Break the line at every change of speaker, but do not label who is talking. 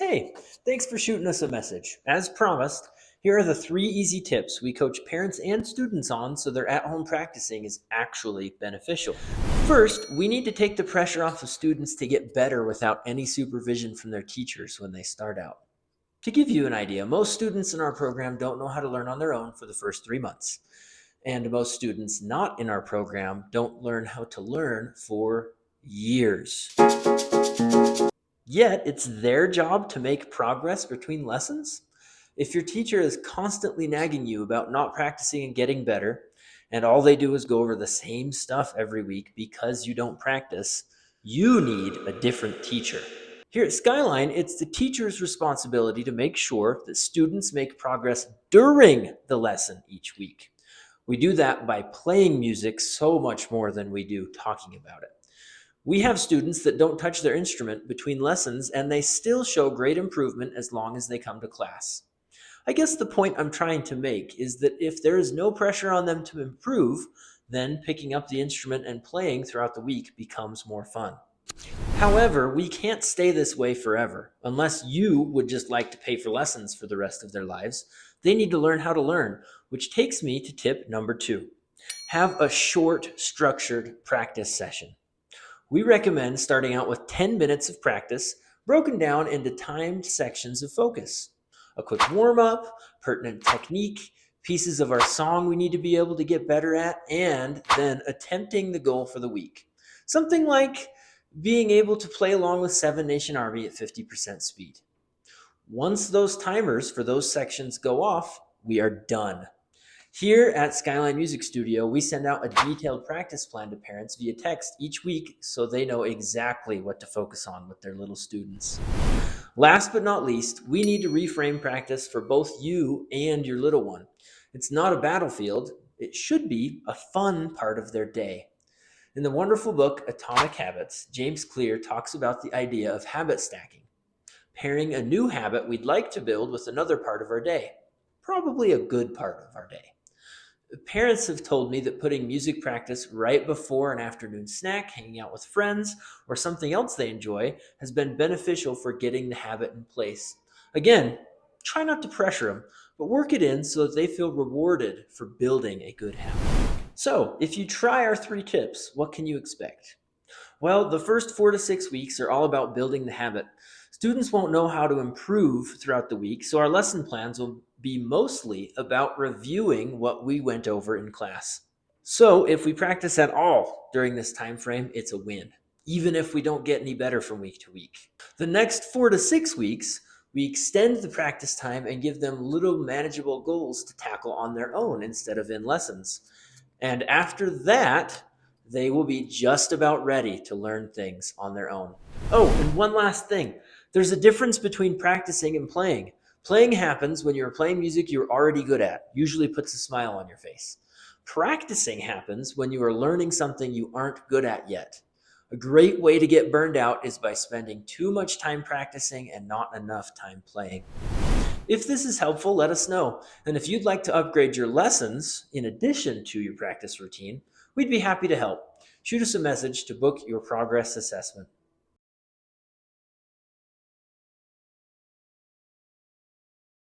Hey, thanks for shooting us a message. As promised, here are the 3 easy tips we coach parents and students on so their at home practicing is actually beneficial. First, we need to take the pressure off of students to get better without any supervision from their teachers when they start out. To give you an idea, most students in our program don't know how to learn on their own for the first 3 months. And most students not in our program don't learn how to learn for years. Yet, it's their job to make progress between lessons. If your teacher is constantly nagging you about not practicing and getting better, and all they do is go over the same stuff every week because you don't practice, you need a different teacher. Here at Skyline, it's the teacher's responsibility to make sure that students make progress during the lesson each week. We do that by playing music so much more than we do talking about it. We have students that don't touch their instrument between lessons and they still show great improvement as long as they come to class. I guess the point I'm trying to make is that if there is no pressure on them to improve, then picking up the instrument and playing throughout the week becomes more fun. However, we can't stay this way forever. Unless you would just like to pay for lessons for the rest of their lives, they need to learn how to learn, which takes me to tip number 2. Have a short, structured practice session. We recommend starting out with 10 minutes of practice broken down into timed sections of focus. A quick warm up, pertinent technique, pieces of our song we need to be able to get better at, and then attempting the goal for the week. Something like being able to play along with Seven Nation Army at 50% speed. Once those timers for those sections go off, we are done. Here at Skyline Music Studio, we send out a detailed practice plan to parents via text each week so they know exactly what to focus on with their little students. Last but not least, we need to reframe practice for both you and your little one. It's not a battlefield, it should be a fun part of their day. In the wonderful book Atomic Habits, James Clear talks about the idea of habit stacking, pairing a new habit we'd like to build with another part of our day, probably a good part of our day. Parents have told me that putting music practice right before an afternoon snack, hanging out with friends, or something else they enjoy has been beneficial for getting the habit in place. Again, try not to pressure them, but work it in so that they feel rewarded for building a good habit. So, if you try our 3 tips, what can you expect? Well, the first 4 to 6 weeks are all about building the habit. Students won't know how to improve throughout the week, so our lesson plans will be mostly about reviewing what we went over in class. So, if we practice at all during this time frame, it's a win, even if we don't get any better from week to week. The next 4 to 6 weeks, we extend the practice time and give them little manageable goals to tackle on their own instead of in lessons. And after that, they will be just about ready to learn things on their own. Oh, and one last thing. There's a difference between practicing and playing. Playing happens when you're playing music you're already good at, usually puts a smile on your face. Practicing happens when you are learning something you aren't good at yet. A great way to get burned out is by spending too much time practicing and not enough time playing. If this is helpful, let us know. And if you'd like to upgrade your lessons in addition to your practice routine, we'd be happy to help. Shoot us a message to book your progress assessment.